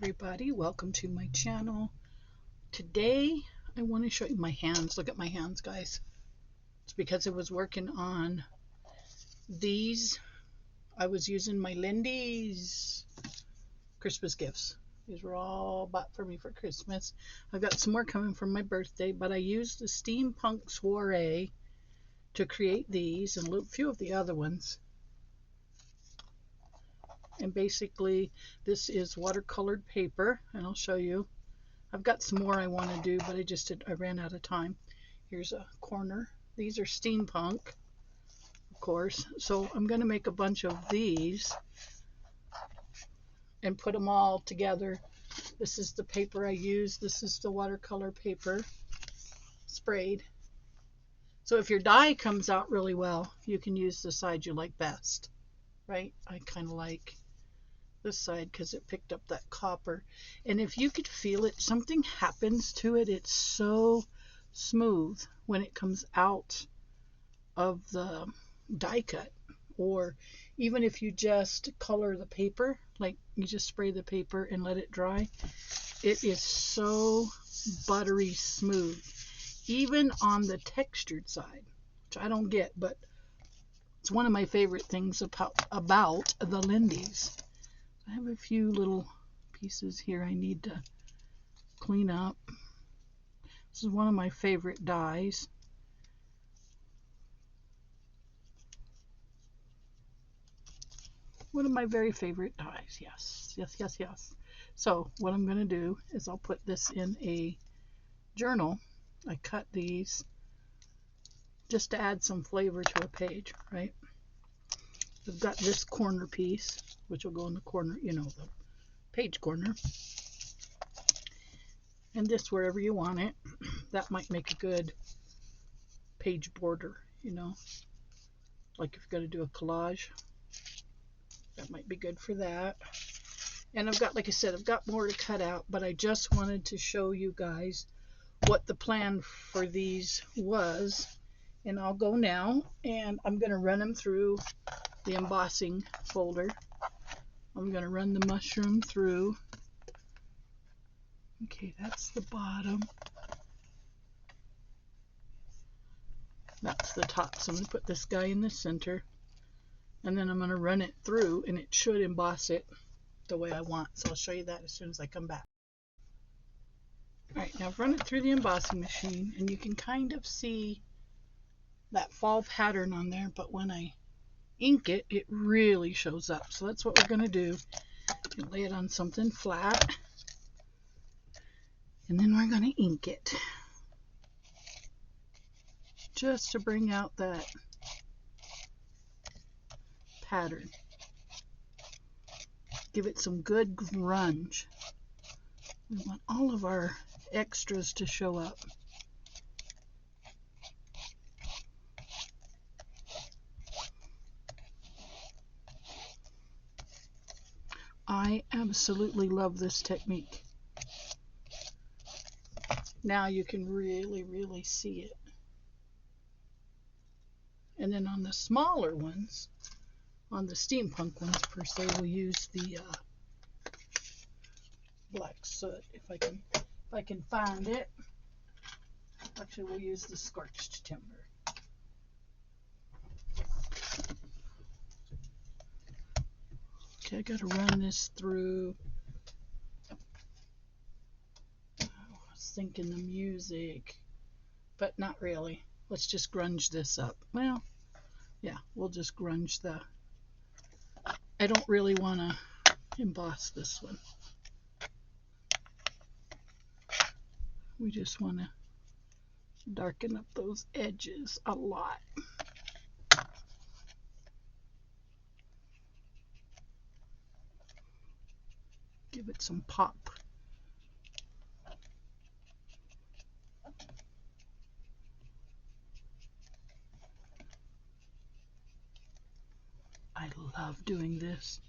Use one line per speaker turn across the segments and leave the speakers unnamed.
everybody, welcome to my channel. Today I want to show you my hands. Look at my hands, guys. It's because I was working on these. I was using my Lindy's Christmas gifts. These were all bought for me for Christmas. I've got some more coming for my birthday, but I used the Steampunk Soiree to create these and a few of the other ones. And basically this is watercolored paper, and I'll show you. I've got some more I want to do, but I ran out of time. Here's a corner. These are steampunk, of course, so I'm going to make a bunch of these and put them all together. This is the paper I use. This is the watercolor paper sprayed. So if your dye comes out really well, you can use the side you like best, right? I kind of like this side because it picked up that copper, and if you could feel it, something happens to it. It's so smooth when it comes out of the die cut, or even if you just color the paper, like you just spray the paper and let it dry, it is so buttery smooth, even on the textured side, which I don't get, but it's one of my favorite things about the Lindy's. I have a few little pieces here I need to clean up. This is one of my favorite dyes. One of my very favorite dyes. Yes, yes, yes, yes. So what I'm going to do is I'll put this in a journal. I cut these just to add some flavor to a page, right? I've got this corner piece, which will go in the corner, you know, the page corner. And this wherever you want it. That might make a good page border, you know. Like if you're going to do a collage, that might be good for that. And I've got, like I said, I've got more to cut out, but I just wanted to show you guys what the plan for these was. And I'll go now, and I'm going to run them through the embossing folder. I'm going to run the mushroom through. Okay, that's the bottom. That's the top. So I'm going to put this guy in the center, and then I'm going to run it through, and it should emboss it the way I want. So I'll show you that as soon as I come back. Alright, now I've run it through the embossing machine, and you can kind of see that fall pattern on there, but when I ink it, it really shows up. So that's what we're going to do. You lay it on something flat, and then we're going to ink it just to bring out that pattern. Give it some good grunge. We want all of our extras to show up. I absolutely love this technique. Now you can really see it. And then on the smaller ones, on the steampunk ones per se, we'll use the black soot if I can find it. Actually, we'll use the scorched timber. Okay, I gotta run this through. I was thinking the music, but not really. Let's just grunge this up. Well, yeah, we'll just grunge the. I don't really want to emboss this one. We just want to darken up those edges a lot. Give it some pop. I love doing this.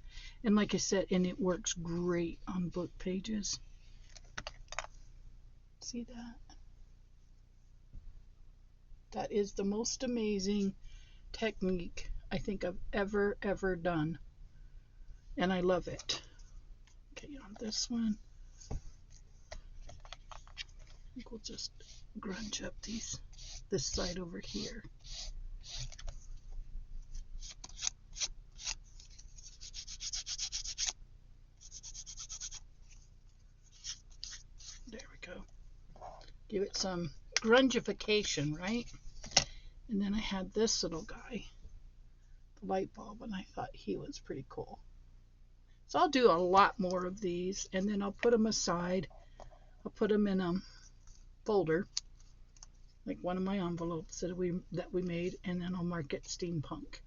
And like I said, and it works great on book pages. See that? That is the most amazing technique I think I've ever done. And I love it. Okay, on this one, I think we'll just grunge up this side over here. There we go. Give it some grungification, right? And then I had this little guy, the light bulb, and I thought he was pretty cool. So I'll do a lot more of these, and then I'll put them aside. I'll put them in a folder, like one of my envelopes that we made, and then I'll mark it steampunk.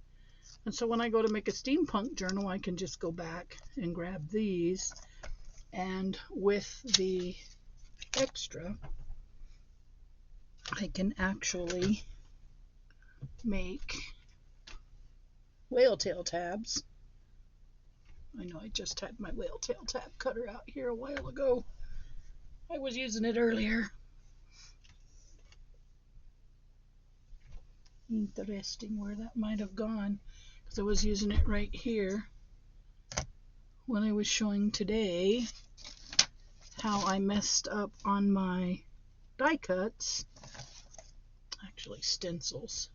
And so when I go to make a steampunk journal, I can just go back and grab these, and with the extra, I can actually make whale tail tabs. I know I just had my whale tail tab cutter out here a while ago. I was using it earlier. Interesting where that might have gone, because I was using it right here when I was showing today how I messed up on my die cuts. Actually, stencils.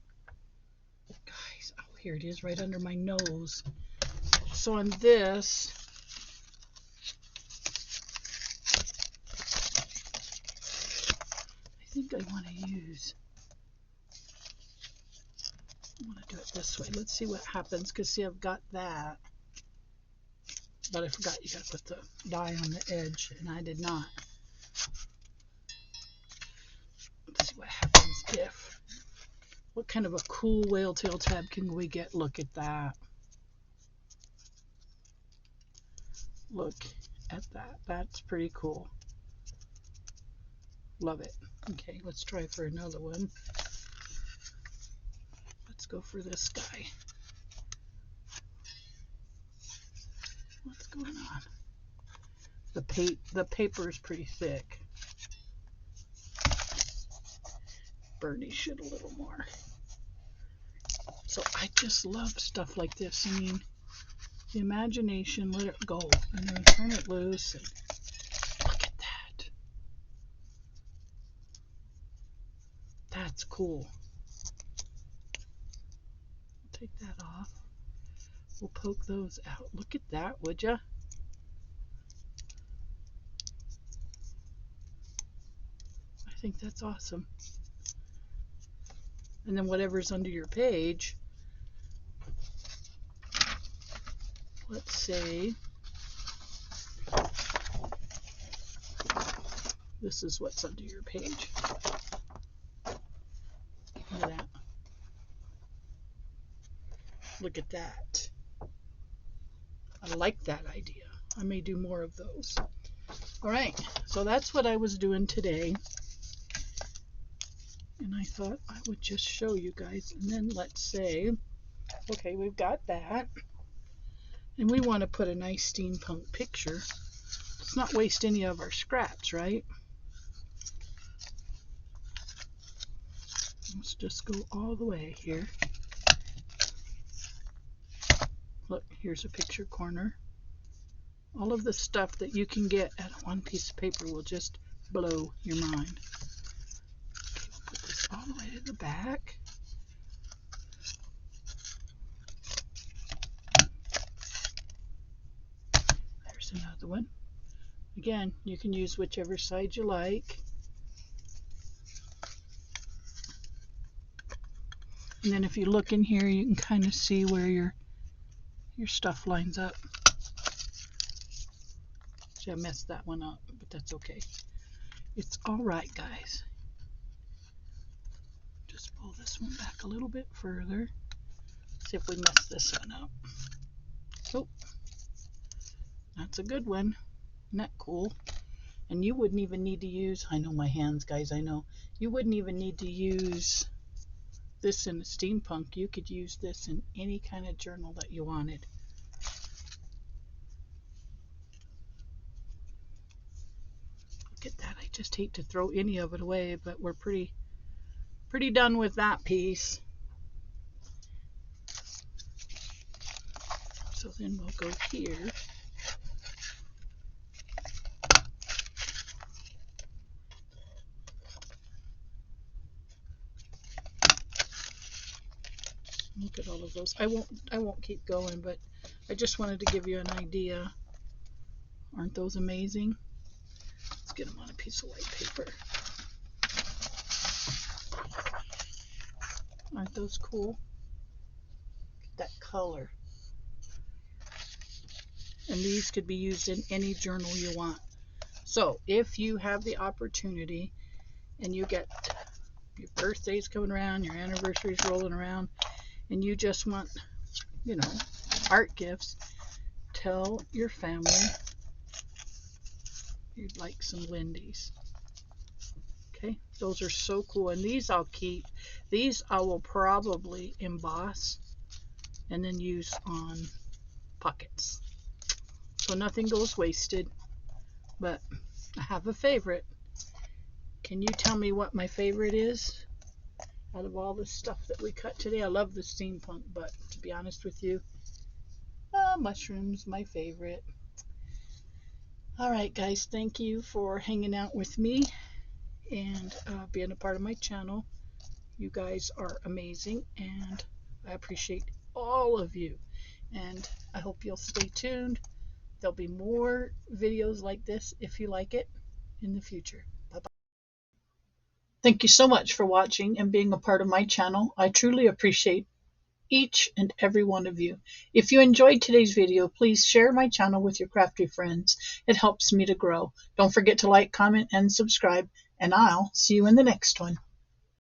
Guys, oh, here it is right under my nose. So on this, I think I want to do it this way. Let's see what happens, because see, I've got that. But I forgot you got to put the die on the edge, and I did not. Let's see what happens if. What kind of a cool whale tail tab can we get? Look at that. Look at that. That's pretty cool. Love it. Okay, let's try for another one. Let's go for this guy. What's going on? The paper is pretty thick. Burnish it a little more. So I just love stuff like this. I mean, the imagination, let it go, and then turn it loose, and look at that. That's cool. Take that off. We'll poke those out. Look at that, would ya? I think that's awesome. And then whatever's under your page, let's say this is what's under your page. Look at that. Look at that. I like that idea. I may do more of those. All right, so that's what I was doing today. And I thought I would just show you guys. And then let's say, okay, we've got that. And we want to put a nice steampunk picture. Let's not waste any of our scraps, right? Let's just go all the way here. Look, here's a picture corner. All of the stuff that you can get at one piece of paper will just blow your mind. Okay, we'll put this all the way to the back. There's another one. Again, you can use whichever side you like. And then if you look in here, you can kind of see where your stuff lines up. See, I messed that one up, but that's okay. It's all right, guys. Just pull this one back a little bit further. See if we mess this one up. Oh, that's a good one. Isn't that cool? And you wouldn't even need to use, I know my hands, guys, I know. You wouldn't even need to use this in a steampunk. You could use this in any kind of journal that you wanted. Look at that. I just hate to throw any of it away, but we're pretty done with that piece. So then we'll go here. Look at all of those. I won't keep going, but I just wanted to give you an idea. Aren't those amazing? Let's get them on a piece of white paper. Aren't those cool? That color. And these could be used in any journal you want. So if you have the opportunity and you get your birthday's coming around, your anniversary's rolling around, and you just want, you know, art gifts, tell your family you'd like some Lindy's. Okay, those are so cool. And these I'll keep. These I will probably emboss and then use on pockets. So nothing goes wasted. But I have a favorite. Can you tell me what my favorite is out of all the stuff that we cut today? I love the steampunk, but to be honest with you, mushrooms, my favorite. All right, guys, thank you for hanging out with me and being a part of my channel. You guys are amazing, and I appreciate all of you. And I hope you'll stay tuned. There'll be more videos like this, if you like it, in the future. Bye-bye. Thank you so much for watching and being a part of my channel. I truly appreciate each and every one of you. If you enjoyed today's video, please share my channel with your crafty friends. It helps me to grow. Don't forget to like, comment, and subscribe, and I'll see you in the next one.